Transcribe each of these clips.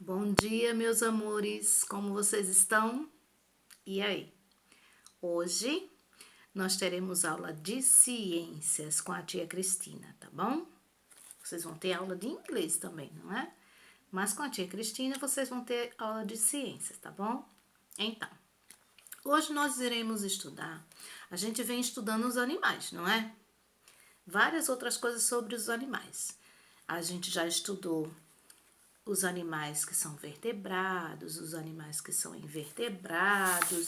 Bom dia, meus amores, como vocês estão? E aí? Hoje nós teremos aula de ciências com a tia Cristina, tá bom? Vocês vão ter aula de inglês também, não é? Mas com a tia Cristina vocês vão ter aula de ciências, tá bom? Então, hoje nós iremos estudar. A gente vem estudando os animais, não é? Várias outras coisas sobre os animais. A gente já estudou os animais que são vertebrados, os animais que são invertebrados,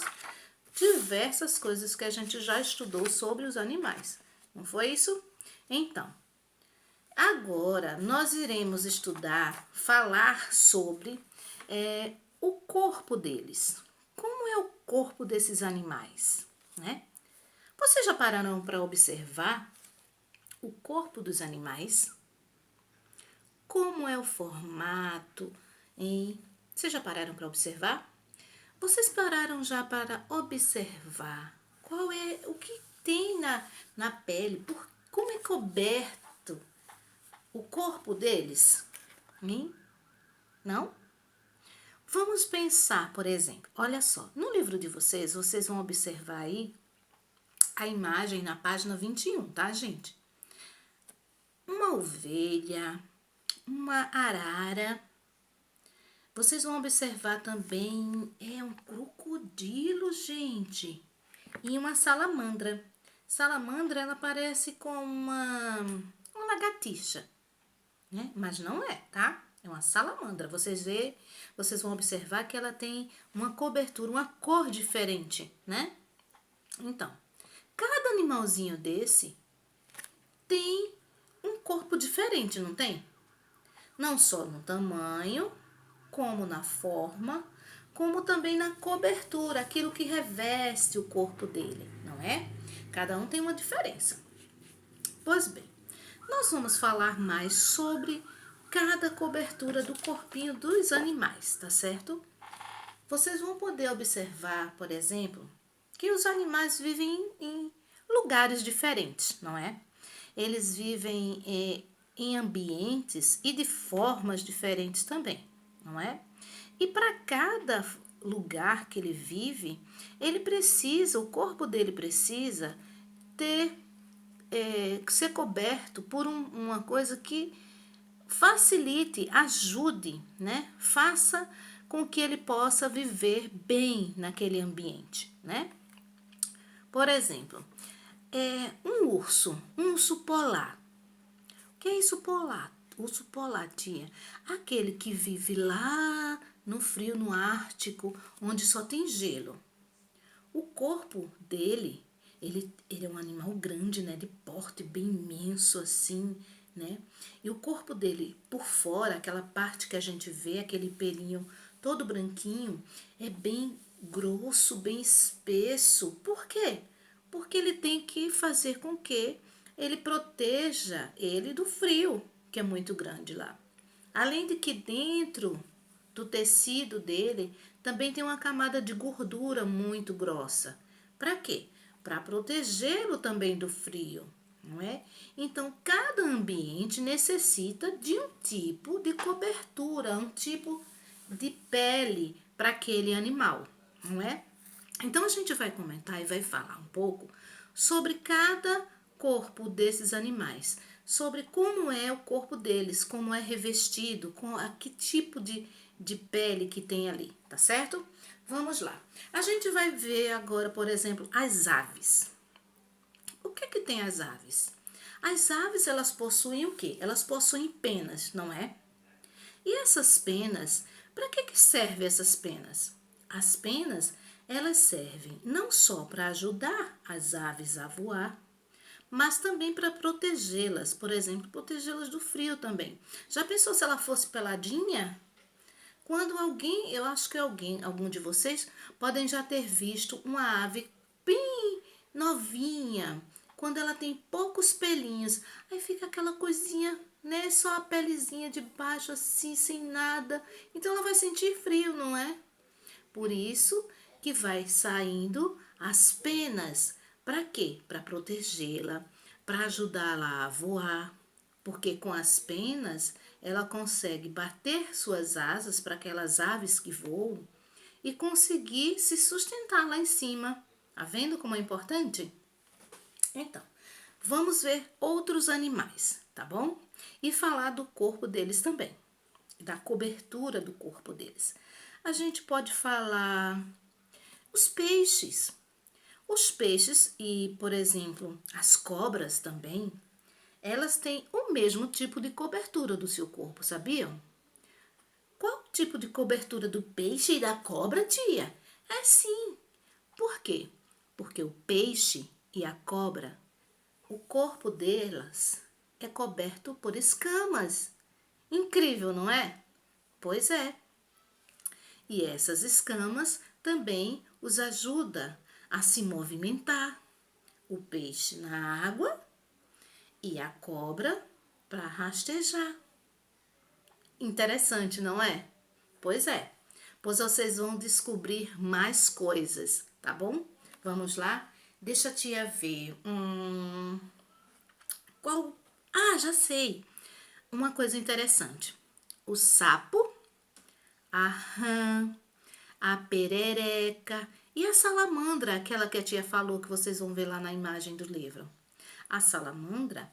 diversas coisas que a gente já estudou sobre os animais. Não foi isso? Então, agora nós iremos estudar, falar sobre o corpo deles. Como é o corpo desses animais, né? Vocês já pararam para observar o corpo dos animais? Como é o formato, hein? Vocês já pararam para observar? Vocês pararam já para observar qual é o que tem na pele, como é coberto o corpo deles? Hein? Não? Vamos pensar, por exemplo, olha só, no livro de vocês, vocês vão observar aí a imagem na página 21, tá, gente? Uma ovelha, uma arara. Vocês vão observar também, um crocodilo, gente, e uma salamandra. Salamandra, ela parece com uma lagartixa, né? Mas não é, tá? É uma salamandra. Vocês vão observar que ela tem uma cobertura, uma cor diferente, né? Então, cada animalzinho desse tem um corpo diferente, não tem? Não só no tamanho, como na forma, como também na cobertura, aquilo que reveste o corpo dele, não é? Cada um tem uma diferença. Pois bem, nós vamos falar mais sobre cada cobertura do corpinho dos animais, tá certo? Vocês vão poder observar, por exemplo, que os animais vivem em lugares diferentes, não é? Eles vivem em ambientes e de formas diferentes também, não é? E para cada lugar que ele vive, o corpo dele precisa ter ser coberto por uma coisa que facilite, ajude, né? Faça com que ele possa viver bem naquele ambiente, né? Por exemplo, um urso polar. O que é isso polar? Urso polar, tia. Aquele que vive lá no frio, no Ártico, onde só tem gelo. O corpo dele, ele é um animal grande, né? De porte bem imenso, assim, né? E o corpo dele, por fora, aquela parte que a gente vê, aquele pelinho todo branquinho, é bem grosso, bem espesso. Por quê? Porque ele tem que fazer com que ele proteja ele do frio, que é muito grande lá. Além de que dentro do tecido dele também tem uma camada de gordura muito grossa. Para quê? Para protegê-lo também do frio, não é? Então, cada ambiente necessita de um tipo de cobertura, um tipo de pele para aquele animal, não é? Então, a gente vai comentar e vai falar um pouco sobre cada corpo desses animais, sobre como é o corpo deles, como é revestido, com a que tipo de pele que tem ali, tá certo? Vamos lá. A gente vai ver agora, por exemplo, as aves. O que que tem as aves? As aves, elas possuem o quê? Elas possuem penas, não é? E essas penas, para que servem essas penas? As penas, elas servem não só para ajudar as aves a voar, mas também para protegê-las, por exemplo, protegê-las do frio também. Já pensou se ela fosse peladinha? Quando eu acho que algum de vocês podem já ter visto uma ave bem novinha, quando ela tem poucos pelinhos, aí fica aquela coisinha, né, só a pelezinha de baixo assim, sem nada. Então ela vai sentir frio, não é? Por isso que vai saindo as penas. Para quê? Para protegê-la, para ajudá-la a voar. Porque com as penas ela consegue bater suas asas para aquelas aves que voam e conseguir se sustentar lá em cima. Tá vendo como é importante? Então, vamos ver outros animais, tá bom? E falar do corpo deles também, da cobertura do corpo deles. A gente pode falar os peixes. Os peixes e, por exemplo, as cobras também, elas têm o mesmo tipo de cobertura do seu corpo, sabiam? Qual o tipo de cobertura do peixe e da cobra, tia? É sim. Por quê? Porque o peixe e a cobra, o corpo delas é coberto por escamas. Incrível, não é? Pois é. E essas escamas também os ajuda a se movimentar. O peixe na água e a cobra para rastejar. Interessante, não é? Pois é. Pois vocês vão descobrir mais coisas, tá bom? Vamos lá? Deixa a tia ver. Qual? Ah, já sei. Uma coisa interessante. O sapo, a rã, a perereca e a salamandra, aquela que a tia falou que vocês vão ver lá na imagem do livro. A salamandra,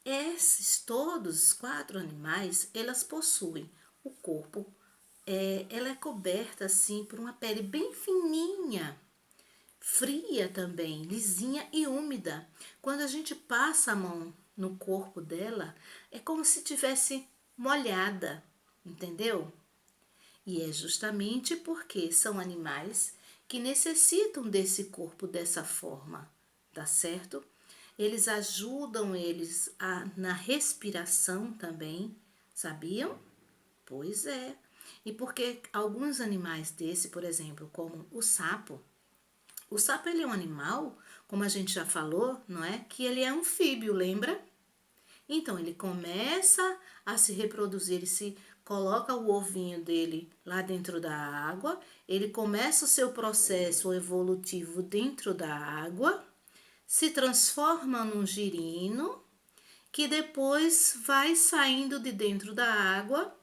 esses todos, 4 animais, elas possuem o corpo, ela é coberta assim por uma pele bem fininha, fria também, lisinha e úmida. Quando a gente passa a mão no corpo dela, é como se tivesse molhada, entendeu? E é justamente porque são animais que necessitam desse corpo dessa forma, tá certo? Eles ajudam na respiração também, sabiam? Pois é. E porque alguns animais desse, por exemplo, como o sapo ele é um animal, como a gente já falou, não é? Que ele é anfíbio, lembra? Então, ele começa a se reproduzir, ele se coloca o ovinho dele lá dentro da água, ele começa o seu processo evolutivo dentro da água, se transforma num girino, que depois vai saindo de dentro da água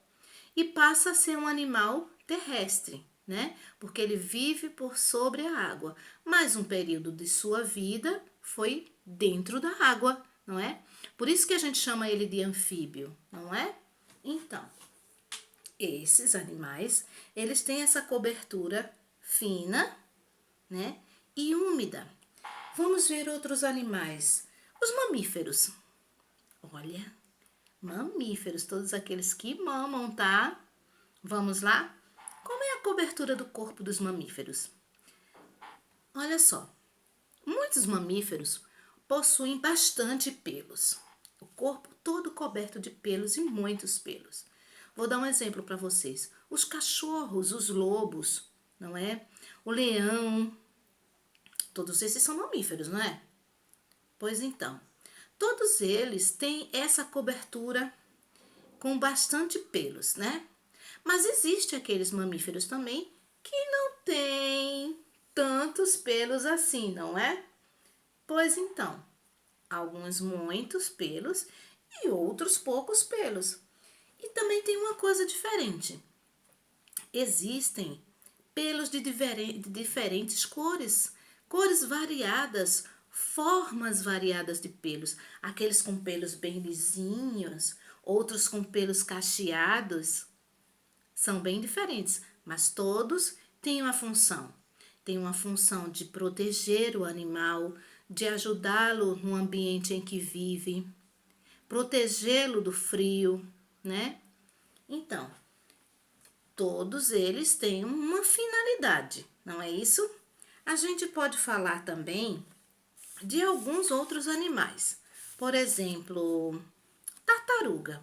e passa a ser um animal terrestre, né? Porque ele vive por sobre a água, mas um período de sua vida foi dentro da água, não é? Por isso que a gente chama ele de anfíbio, não é? Então, esses animais, eles têm essa cobertura fina, né? E úmida. Vamos ver outros animais. Os mamíferos. Olha, mamíferos, todos aqueles que mamam, tá? Vamos lá? Como é a cobertura do corpo dos mamíferos? Olha só, muitos mamíferos possuem bastante pelos. O corpo todo coberto de pelos e muitos pelos. Vou dar um exemplo para vocês. Os cachorros, os lobos, não é? O leão, todos esses são mamíferos, não é? Pois então, todos eles têm essa cobertura com bastante pelos, né? Mas existe aqueles mamíferos também que não têm tantos pelos assim, não é? Pois então, alguns muitos pelos e outros poucos pelos. E também tem uma coisa diferente. Existem pelos de diferentes cores, cores variadas, formas variadas de pelos. Aqueles com pelos bem lisinhos, outros com pelos cacheados. São bem diferentes, mas todos têm uma função. Tem uma função de proteger o animal, de ajudá-lo no ambiente em que vive, protegê-lo do frio, né? Então, todos eles têm uma finalidade, não é isso? A gente pode falar também de alguns outros animais. Por exemplo, tartaruga.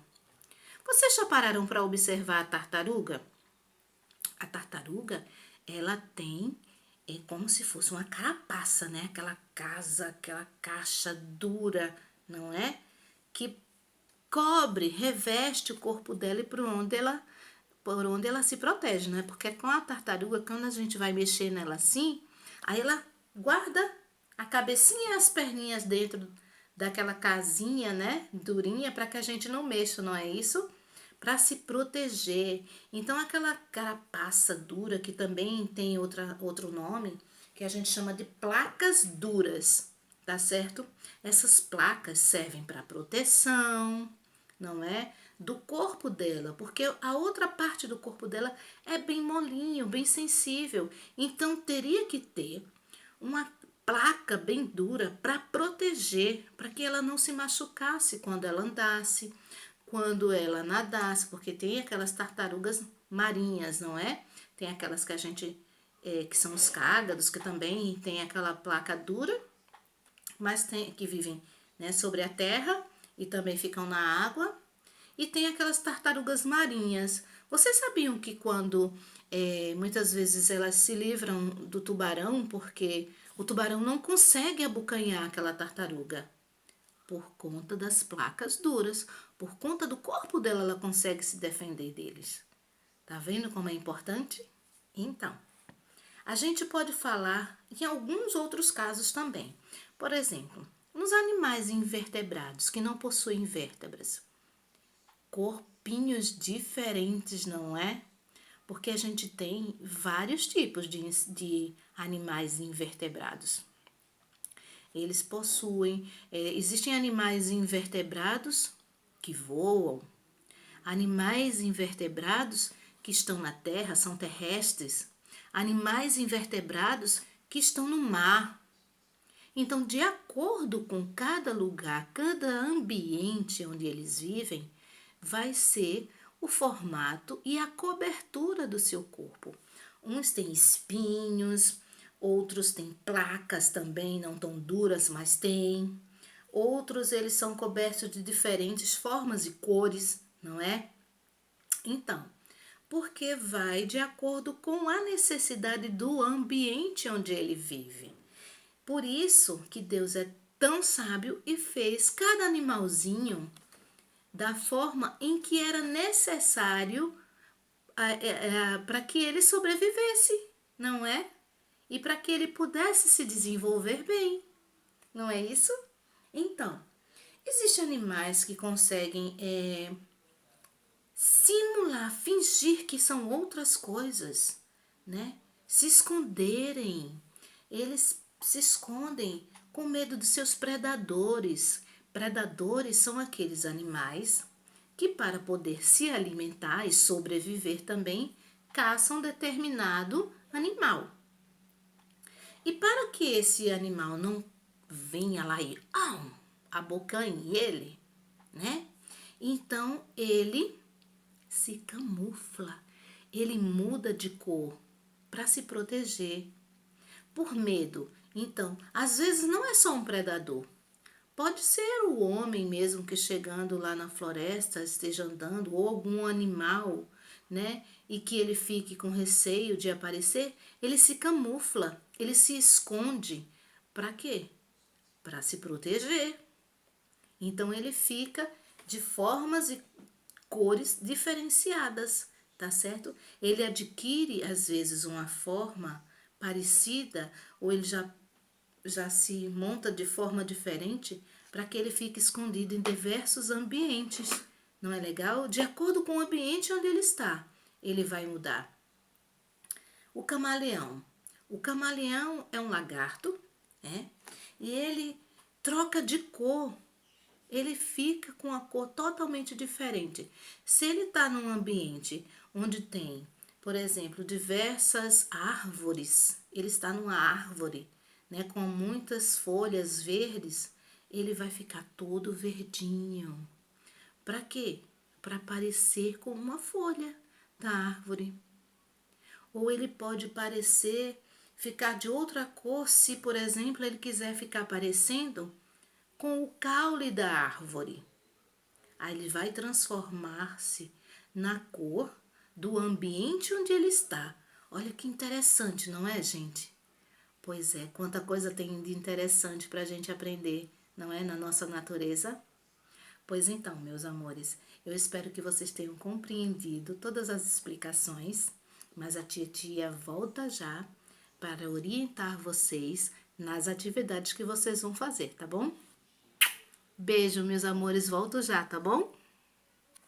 Vocês já pararam para observar a tartaruga? A tartaruga, ela tem, é como se fosse uma carapaça, né? Aquela casa, aquela caixa dura, não é? Que cobre, reveste o corpo dela e por onde ela se protege, né? Porque com a tartaruga, quando a gente vai mexer nela assim, aí ela guarda a cabecinha e as perninhas dentro daquela casinha, né? Durinha, para que a gente não mexa, não é isso? para se proteger. Então, aquela carapaça dura, que também tem outro nome, que a gente chama de placas duras, tá certo? Essas placas servem para proteção, não é? Do corpo dela, porque a outra parte do corpo dela é bem molinho, bem sensível. Então, teria que ter uma placa bem dura para proteger, para que ela não se machucasse quando ela andasse, quando ela nadasse, porque tem aquelas tartarugas marinhas, não é? Tem aquelas que a gente, que são os cágados, que também tem aquela placa dura, mas tem que vivem, né, sobre a terra e também ficam na água. E tem aquelas tartarugas marinhas. Vocês sabiam que quando muitas vezes elas se livram do tubarão, porque o tubarão não consegue abocanhar aquela tartaruga? Por conta das placas duras, por conta do corpo dela, ela consegue se defender deles. Tá vendo como é importante? Então, a gente pode falar em alguns outros casos também. Por exemplo, nos animais invertebrados que não possuem vértebras, corpinhos diferentes, não é? Porque a gente tem vários tipos de animais invertebrados. Eles possuem, existem animais invertebrados que voam, animais invertebrados que estão na terra, são terrestres, animais invertebrados que estão no mar. Então, de acordo com cada lugar, cada ambiente onde eles vivem, vai ser o formato e a cobertura do seu corpo. Uns têm espinhos, outros têm placas também, não tão duras, mas têm. Outros, eles são cobertos de diferentes formas e cores, não é? Então, porque vai de acordo com a necessidade do ambiente onde ele vive. Por isso que Deus é tão sábio e fez cada animalzinho da forma em que era necessário para que ele sobrevivesse, não é? E para que ele pudesse se desenvolver bem, não é isso? Então, existem animais que conseguem simular, fingir que são outras coisas, né? Se esconderem. Eles se escondem com medo de seus predadores. Predadores são aqueles animais que, para poder se alimentar e sobreviver também, caçam determinado animal. E para que esse animal não venha lá e abocanhe ele, né? Então ele se camufla, ele muda de cor para se proteger por medo. Então, às vezes não é só um predador. Pode ser o homem mesmo que chegando lá na floresta esteja andando, ou algum animal, né? E que ele fique com receio de aparecer, ele se camufla, ele se esconde. Para quê? Para se proteger. Então ele fica de formas e cores diferenciadas, tá certo? Ele adquire às vezes uma forma parecida ou ele já se monta de forma diferente para que ele fique escondido em diversos ambientes. Não é legal? De acordo com o ambiente onde ele está, ele vai mudar. O camaleão. O camaleão é um lagarto, né? E ele troca de cor. Ele fica com a cor totalmente diferente. Se ele está num ambiente onde tem, por exemplo, diversas árvores, ele está numa árvore, né, com muitas folhas verdes, ele vai ficar todo verdinho. Para quê? Para parecer com uma folha da árvore. Ou ele pode parecer, ficar de outra cor, se, por exemplo, ele quiser ficar parecendo com o caule da árvore. Aí ele vai transformar-se na cor do ambiente onde ele está. Olha que interessante, não é, gente? Pois é, quanta coisa tem de interessante para a gente aprender, não é, na nossa natureza? Pois então, meus amores, eu espero que vocês tenham compreendido todas as explicações, mas a tia volta já para orientar vocês nas atividades que vocês vão fazer, tá bom? Beijo, meus amores, volto já, tá bom?